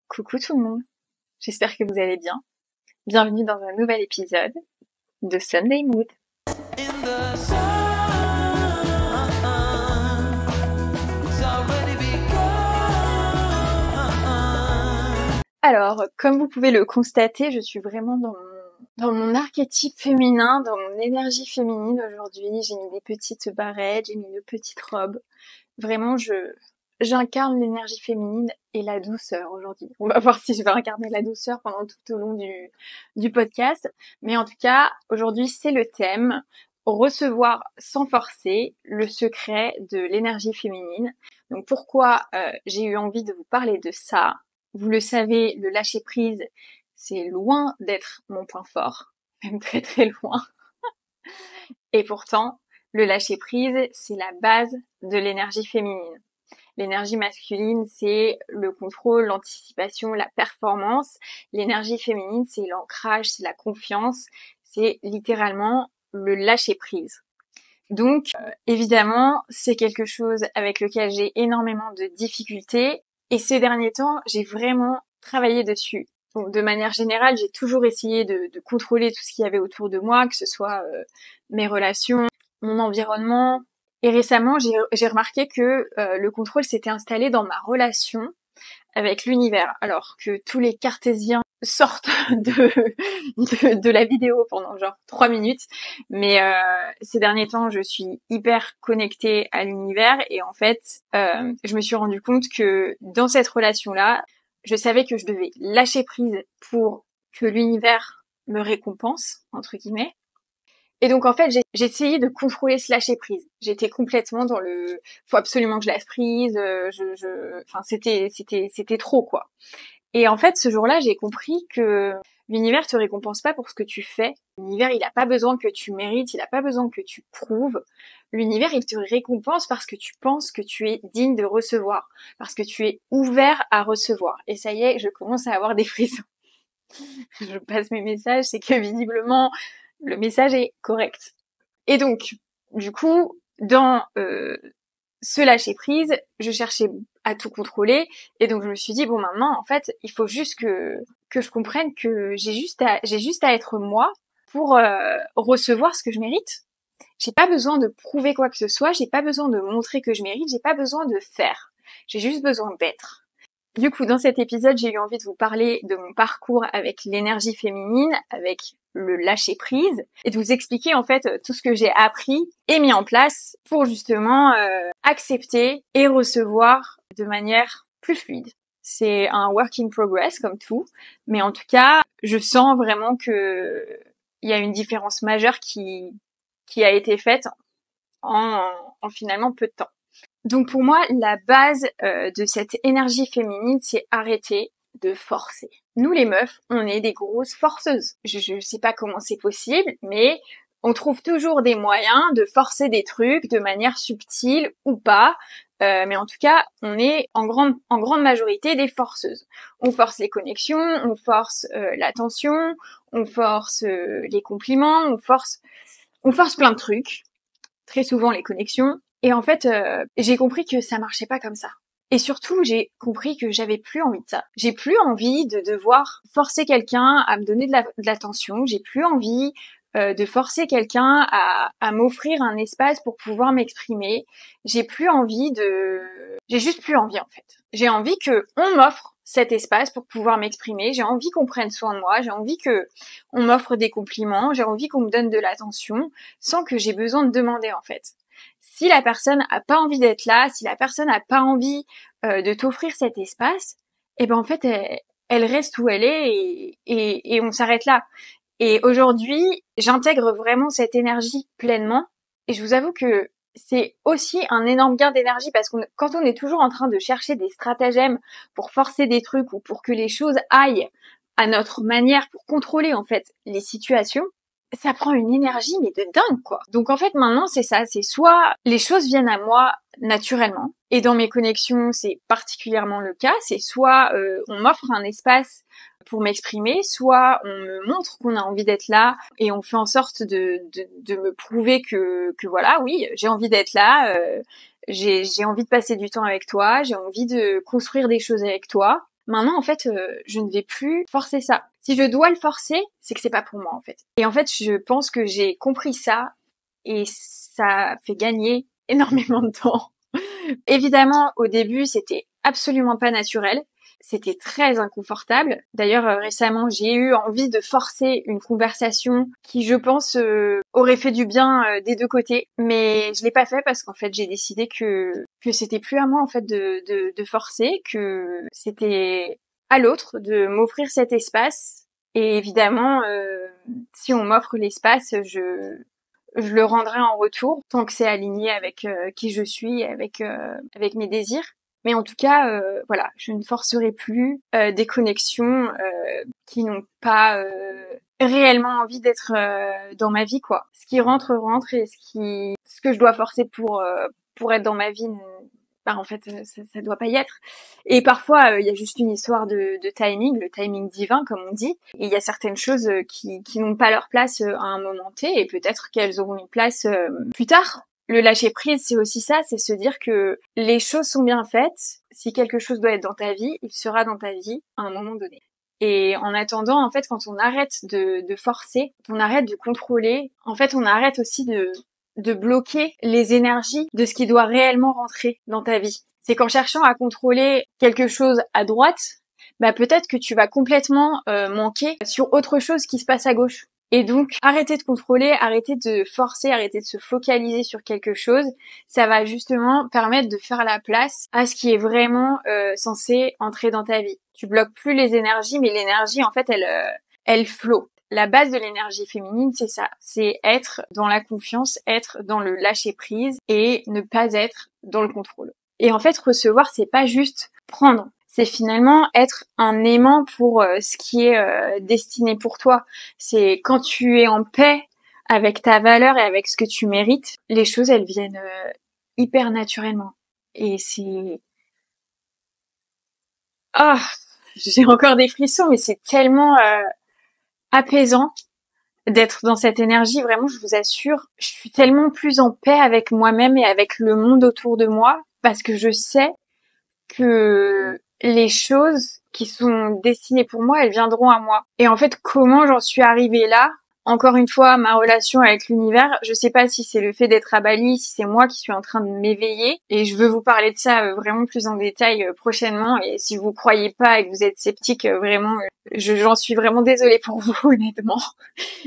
Coucou tout le monde, j'espère que vous allez bien. Bienvenue dans un nouvel épisode de Sunday Mood. Alors, comme vous pouvez le constater, je suis vraiment dans mon archétype féminin, dans mon énergie féminine aujourd'hui. J'ai mis des petites barrettes, j'ai mis une petite robe. Vraiment, j'incarne l'énergie féminine et la douceur aujourd'hui. On va voir si je vais incarner la douceur pendant tout au long du podcast. Mais en tout cas, aujourd'hui, c'est le thème recevoir sans forcer, le secret de l'énergie féminine. Donc pourquoi j'ai eu envie de vous parler de ça? Vous le savez, le lâcher prise, c'est loin d'être mon point fort, même très très loin. Et pourtant, le lâcher prise, c'est la base de l'énergie féminine. L'énergie masculine, c'est le contrôle, l'anticipation, la performance. L'énergie féminine, c'est l'ancrage, c'est la confiance, c'est littéralement le lâcher prise. Donc, évidemment, c'est quelque chose avec lequel j'ai énormément de difficultés. Et ces derniers temps, j'ai vraiment travaillé dessus. Donc, de manière générale, j'ai toujours essayé de contrôler tout ce qu'il y avait autour de moi, que ce soit mes relations, mon environnement. Et récemment, j'ai remarqué que le contrôle s'était installé dans ma relation avec l'univers, alors que tous les cartésiens sortent de la vidéo pendant genre 3 minutes. Mais ces derniers temps, je suis hyper connectée à l'univers et en fait, je me suis rendu compte que dans cette relation-là, je savais que je devais lâcher prise pour que l'univers me récompense, entre guillemets. Et donc en fait, j'ai essayé de contrôler ce lâcher prise. J'étais complètement dans le faut absolument que je lâche prise, enfin c'était trop quoi. Et en fait, ce jour-là, j'ai compris que l'univers te récompense pas pour ce que tu fais. L'univers, il a pas besoin que tu mérites, il a pas besoin que tu prouves. L'univers, il te récompense parce que tu penses que tu es digne de recevoir, parce que tu es ouvert à recevoir. Et ça y est, je commence à avoir des frissons. Je passe mes messages, c'est que visiblement, le message est correct. Et donc, du coup, dans ce lâcher prise, je cherchais à tout contrôler, et donc je me suis dit bon maintenant en fait il faut juste que je comprenne que j'ai juste à être moi pour recevoir ce que je mérite. J'ai pas besoin de prouver quoi que ce soit, j'ai pas besoin de montrer que je mérite, j'ai pas besoin de faire. J'ai juste besoin d'être. Du coup, dans cet épisode, j'ai eu envie de vous parler de mon parcours avec l'énergie féminine, avec le lâcher prise, et de vous expliquer en fait tout ce que j'ai appris et mis en place pour justement accepter et recevoir de manière plus fluide. C'est un work in progress comme tout, mais en tout cas, je sens vraiment que il y a une différence majeure qui a été faite en finalement peu de temps. Donc pour moi, la base de cette énergie féminine, c'est arrêter de forcer. Nous les meufs, on est des grosses forceuses. Je sais pas comment c'est possible, mais on trouve toujours des moyens de forcer des trucs de manière subtile ou pas. Mais en tout cas, on est en grande majorité des forceuses. On force les connexions, on force l'attention, on force les compliments, on force plein de trucs. Très souvent les connexions. Et en fait, j'ai compris que ça marchait pas comme ça. Et surtout, j'ai compris que j'avais plus envie de ça. J'ai plus envie de devoir forcer quelqu'un à me donner de l'attention. J'ai plus envie de forcer quelqu'un à m'offrir un espace pour pouvoir m'exprimer. J'ai juste plus envie en fait. J'ai envie que on m'offre cet espace pour pouvoir m'exprimer. J'ai envie qu'on prenne soin de moi. J'ai envie que on m'offre des compliments. J'ai envie qu'on me donne de l'attention sans que j'ai besoin de demander en fait. Si la personne a pas envie d'être là, si la personne a pas envie de t'offrir cet espace, eh ben en fait elle reste où elle est et on s'arrête là. Et aujourd'hui, j'intègre vraiment cette énergie pleinement et je vous avoue que c'est aussi un énorme gain d'énergie parce que quand on est toujours en train de chercher des stratagèmes pour forcer des trucs ou pour que les choses aillent à notre manière pour contrôler en fait les situations, ça prend une énergie mais de dingue quoi. Donc en fait maintenant c'est ça, c'est soit les choses viennent à moi naturellement et dans mes connexions c'est particulièrement le cas, c'est soit on m'offre un espace pour m'exprimer, soit on me montre qu'on a envie d'être là et on fait en sorte de me prouver que voilà oui j'ai envie d'être là, j'ai envie de passer du temps avec toi, j'ai envie de construire des choses avec toi. Maintenant, en fait, je ne vais plus forcer ça. Si je dois le forcer, c'est que c'est pas pour moi, en fait. Et en fait, je pense que j'ai compris ça et ça fait gagner énormément de temps. Évidemment, au début, c'était absolument pas naturel. C'était très inconfortable. D'ailleurs, récemment, j'ai eu envie de forcer une conversation qui, je pense, aurait fait du bien des deux côtés. Mais je l'ai pas fait parce qu'en fait, j'ai décidé que c'était plus à moi en fait de forcer, que c'était à l'autre de m'offrir cet espace. Et évidemment, si on m'offre l'espace, je le rendrai en retour tant que c'est aligné avec qui je suis, avec mes désirs. Mais en tout cas, voilà, je ne forcerai plus des connexions qui n'ont pas réellement envie d'être dans ma vie, quoi. Ce qui rentre rentre et ce que je dois forcer pour être dans ma vie, bah en fait, ça doit pas y être. Et parfois, il y a juste une histoire de timing, le timing divin, comme on dit. Et il y a certaines choses qui n'ont pas leur place à un moment T, et peut-être qu'elles auront une place plus tard. Le lâcher prise, c'est aussi ça, c'est se dire que les choses sont bien faites. Si quelque chose doit être dans ta vie, il sera dans ta vie à un moment donné. Et en attendant, en fait, quand on arrête de forcer, on arrête de contrôler, en fait, on arrête aussi de bloquer les énergies de ce qui doit réellement rentrer dans ta vie. C'est qu'en cherchant à contrôler quelque chose à droite, bah peut-être que tu vas complètement manquer sur autre chose qui se passe à gauche. Et donc, arrêter de contrôler, arrêter de forcer, arrêter de se focaliser sur quelque chose, ça va justement permettre de faire la place à ce qui est vraiment censé entrer dans ta vie. Tu bloques plus les énergies, mais l'énergie, en fait, elle flotte. La base de l'énergie féminine, c'est ça. C'est être dans la confiance, être dans le lâcher prise et ne pas être dans le contrôle. Et en fait, recevoir, c'est pas juste prendre. C'est finalement être un aimant pour ce qui est destiné pour toi. C'est quand tu es en paix avec ta valeur et avec ce que tu mérites, les choses, elles viennent hyper naturellement. Et c'est... Ah, j'ai encore des frissons, mais c'est tellement apaisant d'être dans cette énergie. Vraiment, je vous assure, je suis tellement plus en paix avec moi-même et avec le monde autour de moi parce que je sais que les choses qui sont destinées pour moi, elles viendront à moi. Et en fait, comment j'en suis arrivée là? Encore une fois, ma relation avec l'univers, je sais pas si c'est le fait d'être à Bali, si c'est moi qui suis en train de m'éveiller, et je veux vous parler de ça vraiment plus en détail prochainement, et si vous croyez pas et que vous êtes sceptique, vraiment, j'en suis vraiment désolée pour vous, honnêtement,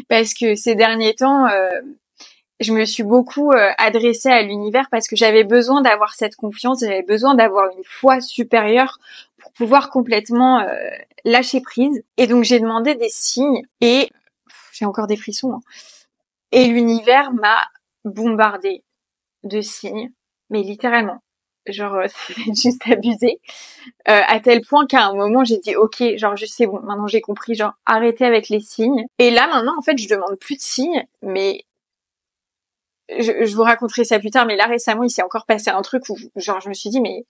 parce que ces derniers temps, je me suis beaucoup adressée à l'univers parce que j'avais besoin d'avoir cette confiance, j'avais besoin d'avoir une foi supérieure pour pouvoir complètement lâcher prise. Et donc j'ai demandé des signes et j'ai encore des frissons. Hein. Et l'univers m'a bombardée de signes, mais littéralement. Genre c'est juste abusé. À tel point qu'à un moment j'ai dit ok, genre je sais bon, maintenant j'ai compris, genre arrêtez avec les signes. Et là maintenant en fait je demande plus de signes, mais je vous raconterai ça plus tard, mais là récemment il s'est encore passé un truc où genre je me suis dit mais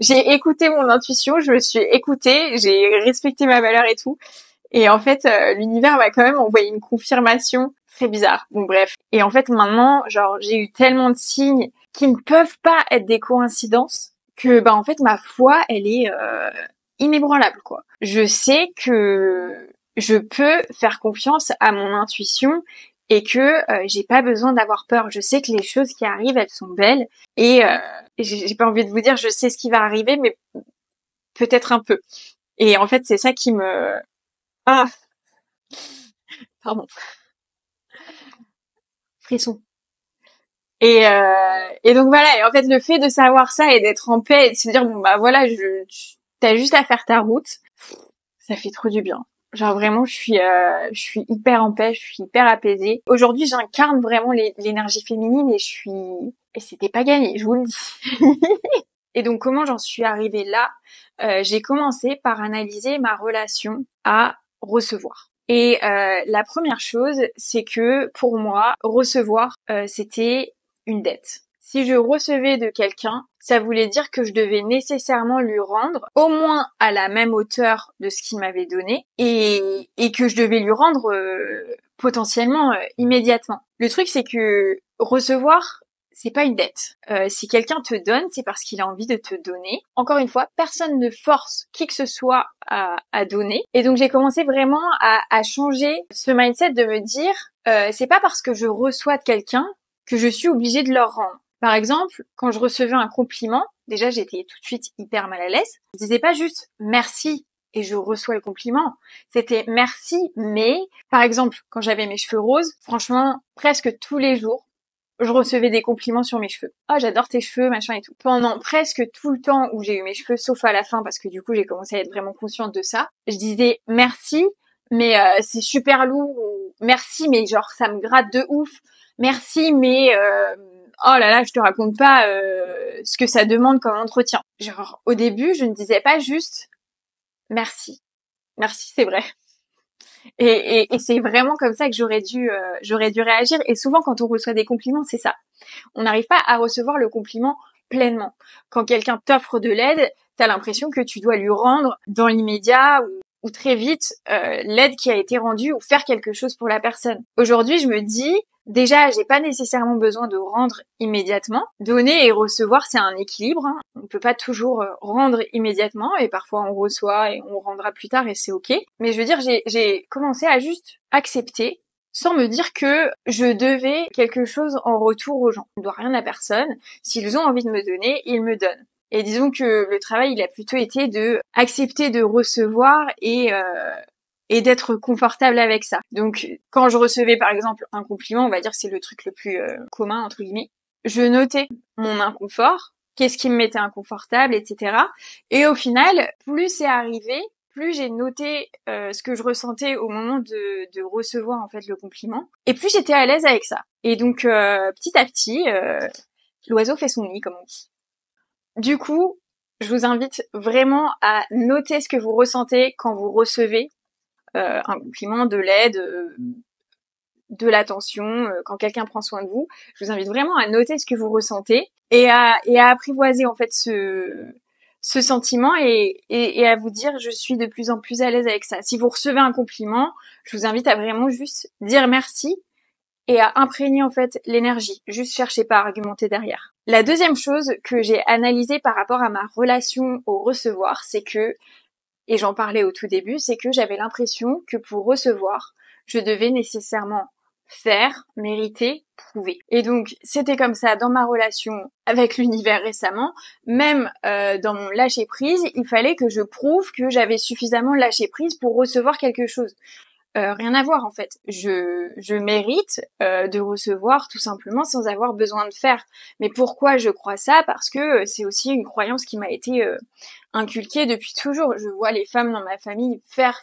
j'ai écouté mon intuition, je me suis écoutée, j'ai respecté ma valeur et tout, et en fait l'univers m'a quand même envoyé une confirmation très bizarre. Bon bref, et en fait maintenant genre j'ai eu tellement de signes qui ne peuvent pas être des coïncidences que bah en fait ma foi elle est inébranlable quoi. Je sais que je peux faire confiance à mon intuition et que j'ai pas besoin d'avoir peur. Je sais que les choses qui arrivent, elles sont belles et j'ai pas envie de vous dire je sais ce qui va arriver, mais peut-être un peu. Et en fait, c'est ça qui me... Ah, pardon, frisson. Et donc voilà, et en fait le fait de savoir ça et d'être en paix et de se dire bon bah voilà, t'as juste à faire ta route, ça fait trop du bien. Genre vraiment, je suis hyper en paix, je suis hyper apaisée. Aujourd'hui, j'incarne vraiment l'énergie féminine et c'était pas gagné, je vous le dis. Et donc, comment j'en suis arrivée là? J'ai commencé par analyser ma relation à recevoir. Et la première chose, c'est que pour moi, recevoir, c'était une dette. Si je recevais de quelqu'un, ça voulait dire que je devais nécessairement lui rendre au moins à la même hauteur de ce qu'il m'avait donné et que je devais lui rendre potentiellement immédiatement. Le truc, c'est que recevoir, c'est pas une dette. Si quelqu'un te donne, c'est parce qu'il a envie de te donner. Encore une fois, personne ne force qui que ce soit à donner. Et donc j'ai commencé vraiment à changer ce mindset de me dire, c'est pas parce que je reçois de quelqu'un que je suis obligée de leur rendre. Par exemple, quand je recevais un compliment, déjà j'étais tout de suite hyper mal à l'aise. Je disais pas juste merci et je reçois le compliment. C'était merci, mais par exemple, quand j'avais mes cheveux roses, franchement, presque tous les jours, je recevais des compliments sur mes cheveux. Oh, j'adore tes cheveux, machin et tout. Pendant presque tout le temps où j'ai eu mes cheveux, sauf à la fin, parce que du coup, j'ai commencé à être vraiment consciente de ça, je disais merci, mais c'est super lourd, ou merci, mais genre, ça me gratte de ouf. Merci, mais oh là là, je te raconte pas ce que ça demande comme entretien. Genre, au début, je ne disais pas juste merci. Merci, c'est vrai. Et c'est vraiment comme ça que j'aurais dû réagir. Et souvent, quand on reçoit des compliments, c'est ça. On n'arrive pas à recevoir le compliment pleinement. Quand quelqu'un t'offre de l'aide, t'as l'impression que tu dois lui rendre dans l'immédiat ou très vite l'aide qui a été rendue ou faire quelque chose pour la personne. Aujourd'hui, je me dis, déjà, j'ai pas nécessairement besoin de rendre immédiatement. Donner et recevoir, c'est un équilibre. Hein. On peut pas toujours rendre immédiatement et parfois on reçoit et on rendra plus tard et c'est ok. Mais je veux dire, j'ai commencé à juste accepter sans me dire que je devais quelque chose en retour aux gens. Je ne dois rien à personne. S'ils ont envie de me donner, ils me donnent. Et disons que le travail, il a plutôt été de accepter de recevoir et d'être confortable avec ça. Donc, quand je recevais par exemple un compliment, on va dire que c'est le truc le plus commun entre guillemets, je notais mon inconfort, qu'est-ce qui me mettait inconfortable, etc. Et au final, plus c'est arrivé, plus j'ai noté ce que je ressentais au moment de recevoir en fait le compliment, et plus j'étais à l'aise avec ça. Et donc petit à petit, l'oiseau fait son nid, comme on dit. Du coup, je vous invite vraiment à noter ce que vous ressentez quand vous recevez un compliment, de l'aide, de l'attention, quand quelqu'un prend soin de vous. Je vous invite vraiment à noter ce que vous ressentez et à apprivoiser en fait ce sentiment et à vous dire je suis de plus en plus à l'aise avec ça. Si vous recevez un compliment, je vous invite à vraiment juste dire merci et à imprégner en fait l'énergie. Juste cherchez pas à argumenter derrière. La deuxième chose que j'ai analysée par rapport à ma relation au recevoir, c'est que, et j'en parlais au tout début, c'est que j'avais l'impression que pour recevoir, je devais nécessairement faire, mériter, prouver. Et donc, c'était comme ça dans ma relation avec l'univers récemment, même dans mon lâcher-prise, il fallait que je prouve que j'avais suffisamment lâché prise pour recevoir quelque chose. Rien à voir en fait. Je mérite de recevoir tout simplement sans avoir besoin de faire. Mais pourquoi je crois ça? Parce que c'est aussi une croyance qui m'a été inculquée depuis toujours. Je vois les femmes dans ma famille faire,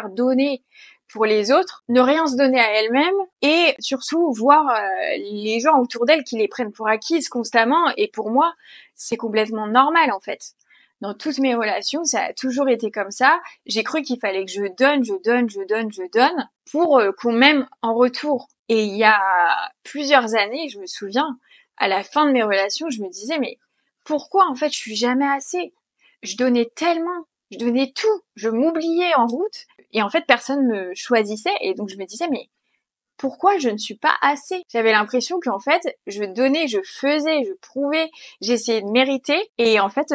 donner pour les autres, ne rien se donner à elles-mêmes et surtout voir les gens autour d'elles qui les prennent pour acquises constamment. Et pour moi, c'est complètement normal en fait. Dans toutes mes relations, ça a toujours été comme ça. J'ai cru qu'il fallait que je donne pour qu'on m'aime en retour. Et il y a plusieurs années, je me souviens, à la fin de mes relations, je me disais mais pourquoi en fait je suis jamais assez? Je donnais tellement, je donnais tout, je m'oubliais en route et en fait personne me choisissait et donc je me disais mais pourquoi je ne suis pas assez? J'avais l'impression qu'en fait, je donnais, je faisais, je prouvais, j'essayais de mériter et en fait,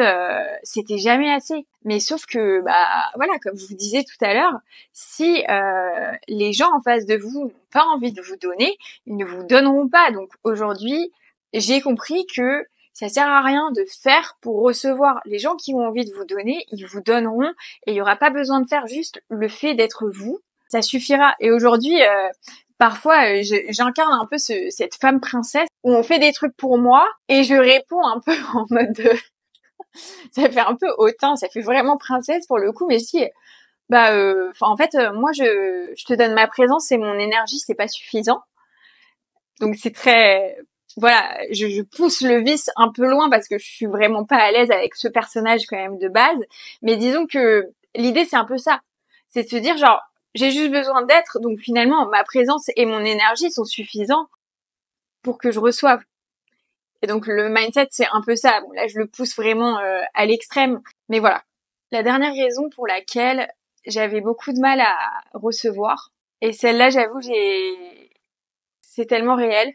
c'était jamais assez. Mais sauf que, bah voilà, comme je vous disais tout à l'heure, si les gens en face de vous n'ont pas envie de vous donner, ils ne vous donneront pas. Donc aujourd'hui, j'ai compris que ça sert à rien de faire pour recevoir. Les gens qui ont envie de vous donner, ils vous donneront et il y aura pas besoin de faire juste le fait d'être vous. Ça suffira. Et aujourd'hui, parfois, j'incarne un peu cette femme princesse où on fait des trucs pour moi et je réponds un peu en mode ça fait un peu hautain, ça fait vraiment princesse pour le coup, mais je dis en fait moi je te donne ma présence et mon énergie, c'est pas suffisant. Donc c'est très voilà, je pousse le vice un peu loin parce que je suis vraiment pas à l'aise avec ce personnage quand même de base, mais disons que l'idée c'est un peu ça. C'est de se dire genre j'ai juste besoin d'être, donc finalement ma présence et mon énergie sont suffisants pour que je reçoive. Et donc le mindset c'est un peu ça. Bon là je le pousse vraiment à l'extrême, mais voilà. La dernière raison pour laquelle j'avais beaucoup de mal à recevoir, et celle-là j'avoue c'est tellement réel,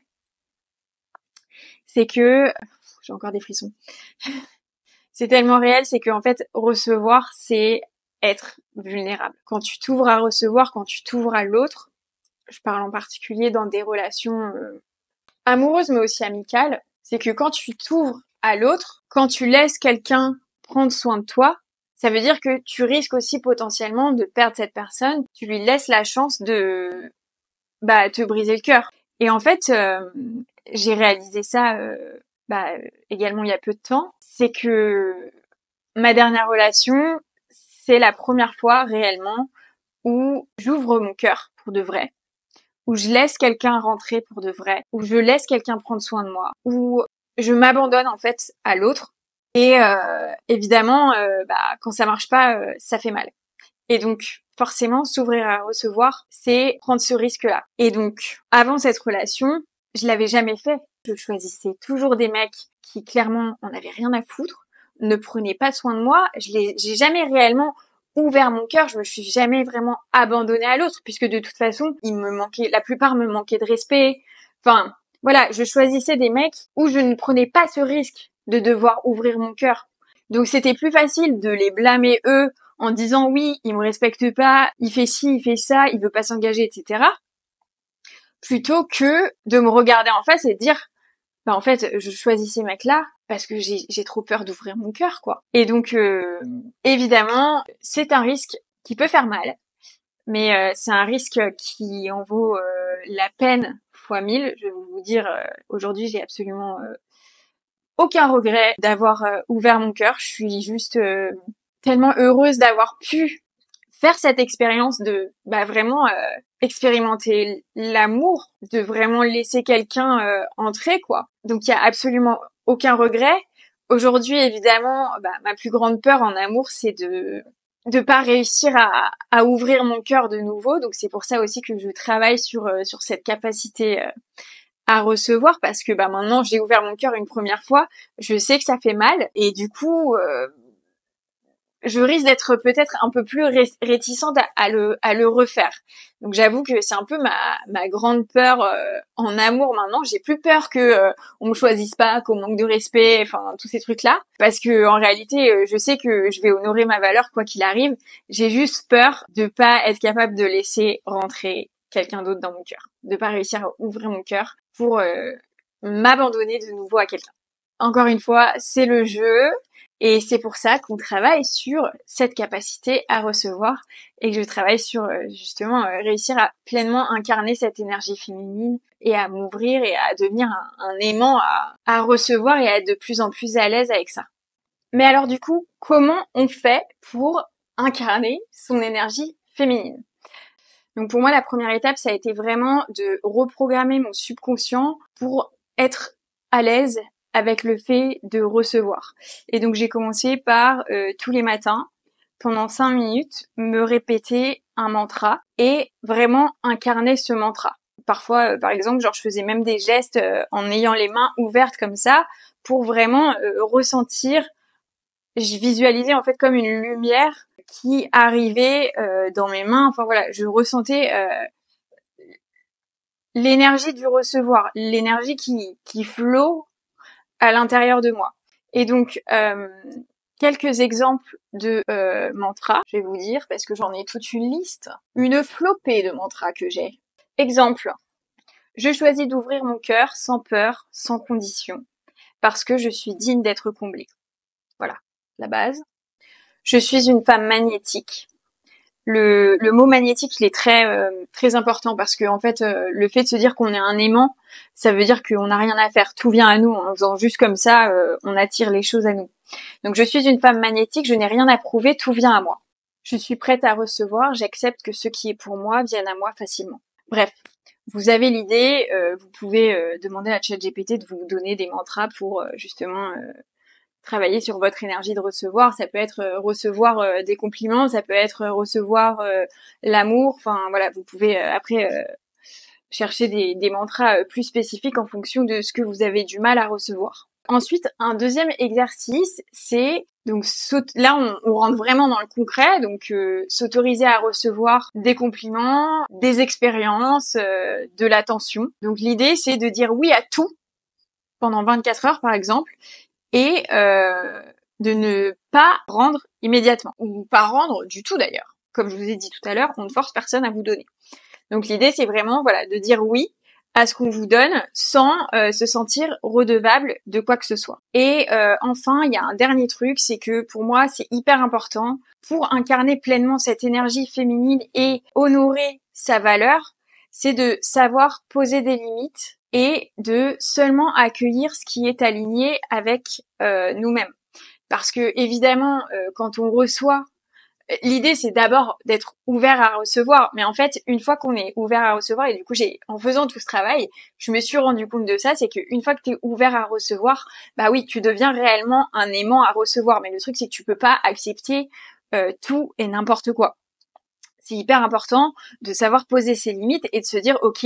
c'est que j'ai encore des frissons. C'est tellement réel, c'est que en fait recevoir, c'est être vulnérable. Quand tu t'ouvres à recevoir, quand tu t'ouvres à l'autre, je parle en particulier dans des relations amoureuses mais aussi amicales, c'est que quand tu t'ouvres à l'autre, quand tu laisses quelqu'un prendre soin de toi, ça veut dire que tu risques aussi potentiellement de perdre cette personne. Tu lui laisses la chance de te briser le cœur. Et en fait, j'ai réalisé ça également il y a peu de temps. C'est que ma dernière relation, c'est la première fois réellement où j'ouvre mon cœur pour de vrai, où je laisse quelqu'un rentrer pour de vrai, où je laisse quelqu'un prendre soin de moi, où je m'abandonne en fait à l'autre. Et évidemment, quand ça marche pas, ça fait mal. Et donc, forcément, s'ouvrir à recevoir, c'est prendre ce risque-là. Et donc, avant cette relation, je l'avais jamais fait. Je choisissais toujours des mecs qui, clairement, en avaient rien à foutre, ne prenaient pas soin de moi. J'ai jamais réellement ouvert mon cœur. Je me suis jamais vraiment abandonnée à l'autre, puisque de toute façon, la plupart me manquaient de respect. Enfin, voilà, je choisissais des mecs où je ne prenais pas ce risque de devoir ouvrir mon cœur. Donc, c'était plus facile de les blâmer eux en disant oui, il me respecte pas, il fait ci, il fait ça, il veut pas s'engager, etc. Plutôt que de me regarder en face et de dire, en fait, je choisis ces mecs-là parce que j'ai trop peur d'ouvrir mon cœur, quoi. Et donc, évidemment, c'est un risque qui peut faire mal, mais c'est un risque qui en vaut la peine fois 1000. Je vais vous dire, aujourd'hui, j'ai absolument aucun regret d'avoir ouvert mon cœur. Je suis juste tellement heureuse d'avoir pu faire cette expérience de vraiment expérimenter l'amour, de vraiment laisser quelqu'un entrer, quoi. Donc il y a absolument aucun regret. Aujourd'hui, évidemment, ma plus grande peur en amour, c'est de pas réussir à ouvrir mon cœur de nouveau. Donc c'est pour ça aussi que je travaille sur cette capacité à recevoir, parce que maintenant j'ai ouvert mon cœur une première fois, je sais que ça fait mal et du coup je risque d'être peut-être un peu plus réticente à le refaire. Donc j'avoue que c'est un peu ma grande peur en amour maintenant. J'ai plus peur que on me choisisse pas, qu'on manque de respect, enfin tous ces trucs-là, parce que en réalité, je sais que je vais honorer ma valeur quoi qu'il arrive. J'ai juste peur de pas être capable de laisser rentrer quelqu'un d'autre dans mon cœur, de pas réussir à ouvrir mon cœur pour m'abandonner de nouveau à quelqu'un. Encore une fois, c'est le jeu. Et c'est pour ça qu'on travaille sur cette capacité à recevoir et que je travaille sur justement réussir à pleinement incarner cette énergie féminine et à m'ouvrir et à devenir un aimant à recevoir et à être de plus en plus à l'aise avec ça. Mais alors du coup, comment on fait pour incarner son énergie féminine ? Donc pour moi, la première étape, ça a été vraiment de reprogrammer mon subconscient pour être à l'aise avec le fait de recevoir. Et donc j'ai commencé par tous les matins, pendant 5 minutes, me répéter un mantra et vraiment incarner ce mantra. Parfois, par exemple, je faisais même des gestes en ayant les mains ouvertes comme ça pour vraiment ressentir. Je visualisais en fait comme une lumière qui arrivait dans mes mains. Enfin voilà, je ressentais l'énergie du recevoir, l'énergie qui flot à l'intérieur de moi. Et donc, quelques exemples de mantras, je vais vous dire, parce que j'en ai toute une liste. Une flopée de mantras que j'ai. Exemple, je choisis d'ouvrir mon cœur sans peur, sans condition, parce que je suis digne d'être comblée. Voilà, la base. Je suis une femme magnétique. Le mot magnétique, il est très important parce que en fait, le fait de se dire qu'on est un aimant, ça veut dire qu'on n'a rien à faire, tout vient à nous. En faisant juste comme ça, on attire les choses à nous. Donc je suis une femme magnétique, je n'ai rien à prouver, tout vient à moi. Je suis prête à recevoir, j'accepte que ce qui est pour moi vienne à moi facilement. Bref, vous avez l'idée, vous pouvez demander à ChatGPT de vous donner des mantras pour justement travailler sur votre énergie de recevoir. Ça peut être recevoir des compliments, ça peut être recevoir l'amour. Enfin voilà, vous pouvez après chercher des mantras plus spécifiques en fonction de ce que vous avez du mal à recevoir. Ensuite, un deuxième exercice, c'est donc là on rentre vraiment dans le concret, donc s'autoriser à recevoir des compliments, des expériences, de l'attention. Donc l'idée c'est de dire oui à tout pendant 24 heures par exemple, et de ne pas rendre immédiatement, ou pas rendre du tout d'ailleurs. Comme je vous ai dit tout à l'heure, on ne force personne à vous donner. Donc l'idée c'est vraiment de dire oui à ce qu'on vous donne sans se sentir redevable de quoi que ce soit. Et enfin, il y a un dernier truc, c'est que pour moi c'est hyper important pour incarner pleinement cette énergie féminine et honorer sa valeur, c'est de savoir poser des limites et de seulement accueillir ce qui est aligné avec nous-mêmes. Parce que évidemment, quand on reçoit, l'idée c'est d'abord d'être ouvert à recevoir, mais en fait une fois qu'on est ouvert à recevoir, et du coup en faisant tout ce travail, je me suis rendu compte de ça, c'est qu'une fois que tu es ouvert à recevoir, bah oui, tu deviens réellement un aimant à recevoir, mais le truc c'est que tu peux pas accepter tout et n'importe quoi. C'est hyper important de savoir poser ses limites et de se dire ok,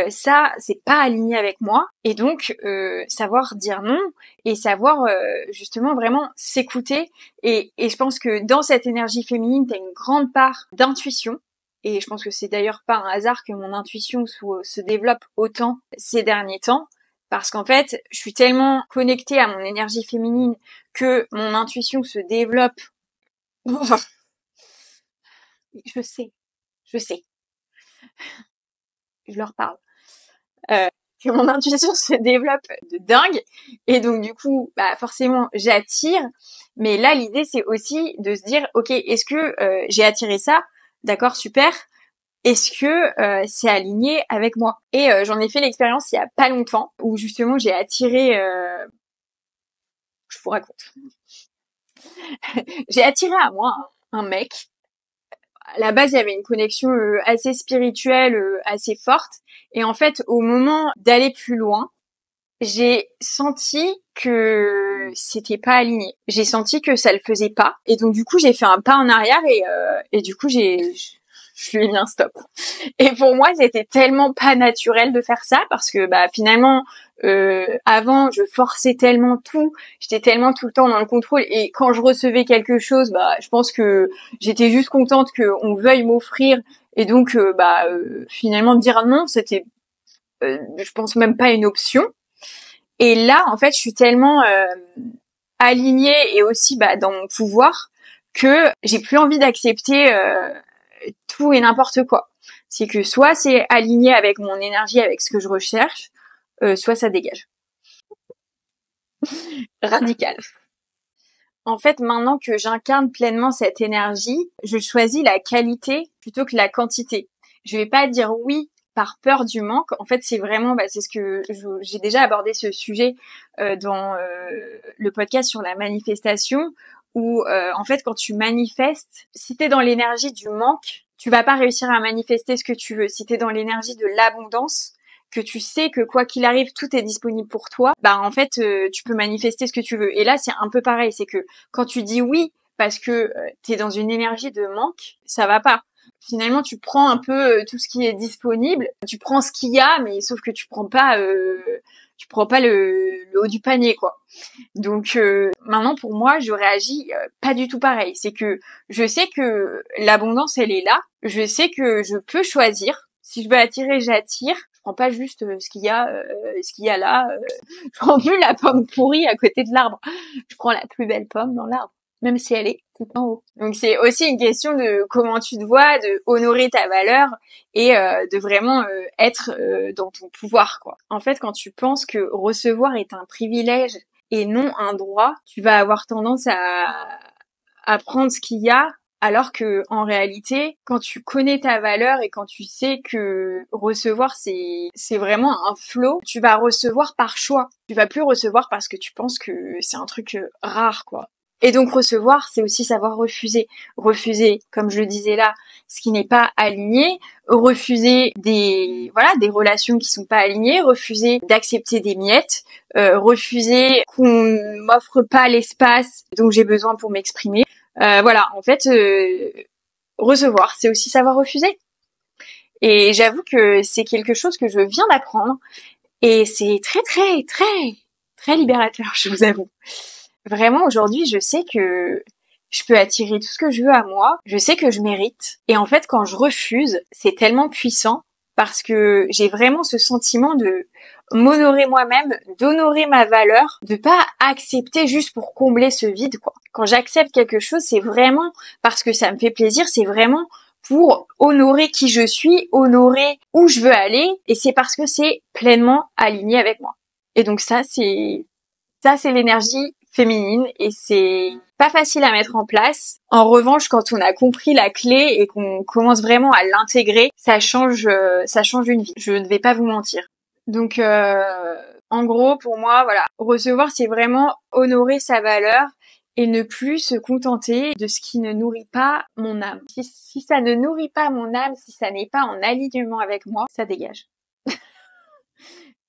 ça c'est pas aligné avec moi, et donc savoir dire non et savoir justement vraiment s'écouter, et je pense que dans cette énergie féminine t'as une grande part d'intuition, et je pense que c'est d'ailleurs pas un hasard que mon intuition se développe autant ces derniers temps, parce qu'en fait je suis tellement connectée à mon énergie féminine que mon intuition se développe. Je sais, je leur parle. Que mon intuition se développe de dingue, et donc du coup bah forcément j'attire, mais là l'idée c'est aussi de se dire ok, est-ce que j'ai attiré ça, d'accord, super, est-ce que c'est aligné avec moi, et j'en ai fait l'expérience il y a pas longtemps où justement j'ai attiré je vous raconte j'ai attiré à moi un mec. À la base, il y avait une connexion assez spirituelle, assez forte. Et en fait, au moment d'aller plus loin, j'ai senti que c'était pas aligné. J'ai senti que ça le faisait pas. Et donc, du coup, j'ai fait un pas en arrière, et du coup, je lui ai mis un stop. Et pour moi, c'était tellement pas naturel de faire ça, parce que bah finalement, avant, je forçais tellement tout, j'étais tellement tout le temps dans le contrôle, et quand je recevais quelque chose, bah je pense que j'étais juste contente qu'on veuille m'offrir, et donc finalement dire non, c'était, je pense même pas une option. Et là, en fait, je suis tellement alignée et aussi dans mon pouvoir que j'ai plus envie d'accepter tout et n'importe quoi. C'est que soit c'est aligné avec mon énergie, avec ce que je recherche, soit ça dégage. Radical. En fait, maintenant que j'incarne pleinement cette énergie, je choisis la qualité plutôt que la quantité. Je vais pas dire oui par peur du manque. En fait, c'est vraiment, c'est ce que j'ai déjà abordé ce sujet dans le podcast sur la manifestation, où en fait, quand tu manifestes, si t'es dans l'énergie du manque, tu vas pas réussir à manifester ce que tu veux. Si t'es dans l'énergie de l'abondance, que tu sais que quoi qu'il arrive, tout est disponible pour toi, en fait, tu peux manifester ce que tu veux. Et là, c'est un peu pareil, c'est que quand tu dis oui parce que t'es dans une énergie de manque, ça va pas. Finalement, tu prends un peu tout ce qui est disponible, tu prends ce qu'il y a, mais sauf que tu prends pas le haut du panier, quoi. Donc maintenant, pour moi, je réagis pas du tout pareil. C'est que je sais que l'abondance, elle est là. Je sais que je peux choisir. Si je veux attirer, j'attire. Je prends pas juste ce qu'il y a là. Je prends plus la pomme pourrie à côté de l'arbre. Je prends la plus belle pomme dans l'arbre, même si elle est tout en haut. Donc c'est aussi une question de comment tu te vois, de honorer ta valeur, et de vraiment être dans ton pouvoir, quoi. En fait, quand tu penses que recevoir est un privilège et non un droit, tu vas avoir tendance à prendre ce qu'il y a, alors que en réalité, quand tu connais ta valeur et quand tu sais que recevoir c'est vraiment un flow, tu vas recevoir par choix. Tu vas plus recevoir parce que tu penses que c'est un truc rare, quoi. Et donc recevoir, c'est aussi savoir refuser. Refuser, comme je le disais là, ce qui n'est pas aligné, refuser des relations qui sont pas alignées, refuser d'accepter des miettes, refuser qu'on m'offre pas l'espace dont j'ai besoin pour m'exprimer. En fait, recevoir, c'est aussi savoir refuser. Et j'avoue que c'est quelque chose que je viens d'apprendre, et c'est très très très très libérateur, je vous avoue. Vraiment, aujourd'hui, je sais que je peux attirer tout ce que je veux à moi. Je sais que je mérite. Et en fait, quand je refuse, c'est tellement puissant parce que j'ai vraiment ce sentiment de m'honorer moi-même, d'honorer ma valeur, de pas accepter juste pour combler ce vide, quoi. Quand j'accepte quelque chose, c'est vraiment parce que ça me fait plaisir, c'est vraiment pour honorer qui je suis, honorer où je veux aller, et c'est parce que c'est pleinement aligné avec moi. Et donc ça, c'est l'énergie féminine, et c'est pas facile à mettre en place. En revanche, quand on a compris la clé et qu'on commence vraiment à l'intégrer, ça change une vie. Je ne vais pas vous mentir. Donc, en gros, pour moi, voilà, recevoir, c'est vraiment honorer sa valeur et ne plus se contenter de ce qui ne nourrit pas mon âme. Si ça ne nourrit pas mon âme, si ça n'est pas en alignement avec moi, ça dégage.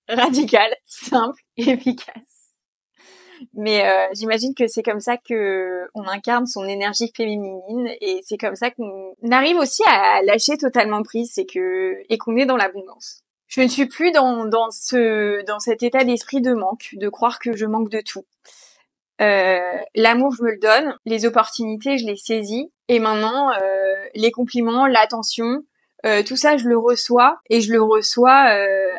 Radical, simple et efficace. Mais j'imagine que c'est comme ça que on incarne son énergie féminine, et c'est comme ça qu'on arrive aussi à lâcher totalement prise, et qu'on est dans l'abondance. Je ne suis plus dans cet état d'esprit de manque, de croire que je manque de tout. L'amour, je me le donne, les opportunités, je les saisis, et maintenant les compliments, l'attention, tout ça, je le reçois, et je le reçois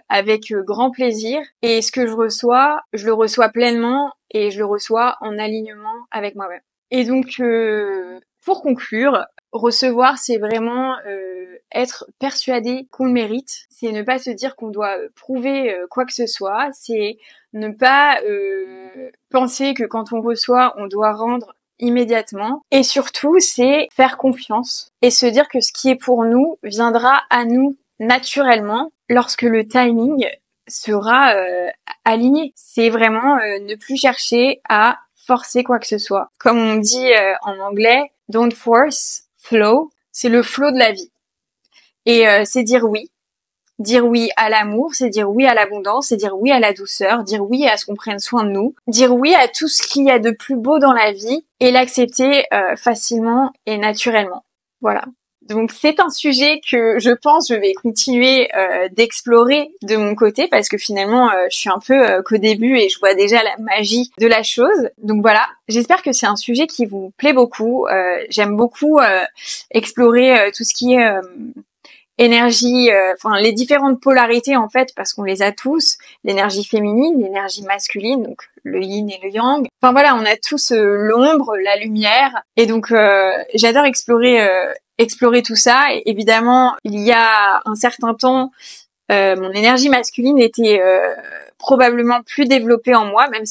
avec grand plaisir. Et ce que je le reçois pleinement, et je le reçois en alignement avec moi-même. Et donc, pour conclure, recevoir, c'est vraiment être persuadé qu'on le mérite. C'est ne pas se dire qu'on doit prouver quoi que ce soit. C'est ne pas penser que quand on reçoit, on doit rendre immédiatement. Et surtout, c'est faire confiance et se dire que ce qui est pour nous viendra à nous naturellement lorsque le timing sera aligné. C'est vraiment ne plus chercher à forcer quoi que ce soit. Comme on dit en anglais, don't force, flow. C'est le flow de la vie. Et c'est dire oui. Dire oui à l'amour, c'est dire oui à l'abondance, c'est dire oui à la douceur, dire oui à ce qu'on prenne soin de nous, dire oui à tout ce qu'il y a de plus beau dans la vie, et l'accepter facilement et naturellement. Voilà. Donc c'est un sujet que je pense je vais continuer d'explorer de mon côté, parce que finalement je suis un peu qu'au début et je vois déjà la magie de la chose. Donc voilà, j'espère que c'est un sujet qui vous plaît beaucoup. J'aime beaucoup explorer tout ce qui est énergie, enfin les différentes polarités en fait, parce qu'on les a tous, l'énergie féminine, l'énergie masculine, donc le yin et le yang. Enfin voilà, on a tous l'ombre, la lumière, et donc j'adore explorer tout ça. Et évidemment, il y a un certain temps, mon énergie masculine était probablement plus développée en moi, même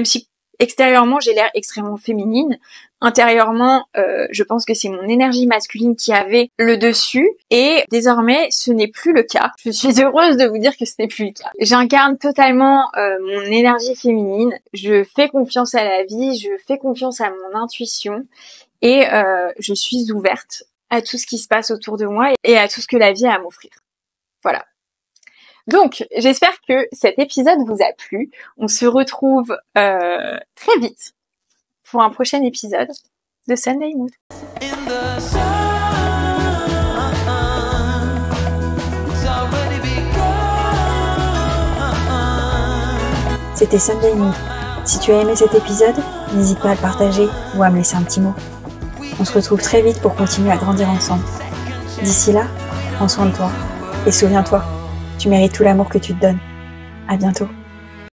si extérieurement j'ai l'air extrêmement féminine. Intérieurement, je pense que c'est mon énergie masculine qui avait le dessus, et désormais ce n'est plus le cas. Je suis heureuse de vous dire que ce n'est plus le cas. J'incarne totalement mon énergie féminine, je fais confiance à la vie, je fais confiance à mon intuition, et je suis ouverte à tout ce qui se passe autour de moi et à tout ce que la vie a à m'offrir. Voilà. Donc, j'espère que cet épisode vous a plu. On se retrouve très vite pour un prochain épisode de Sunday Mood. C'était Sunday Mood. Si tu as aimé cet épisode, n'hésite pas à le partager ou à me laisser un petit mot. On se retrouve très vite pour continuer à grandir ensemble. D'ici là, prends soin de toi et souviens-toi, tu mérites tout l'amour que tu te donnes. À bientôt.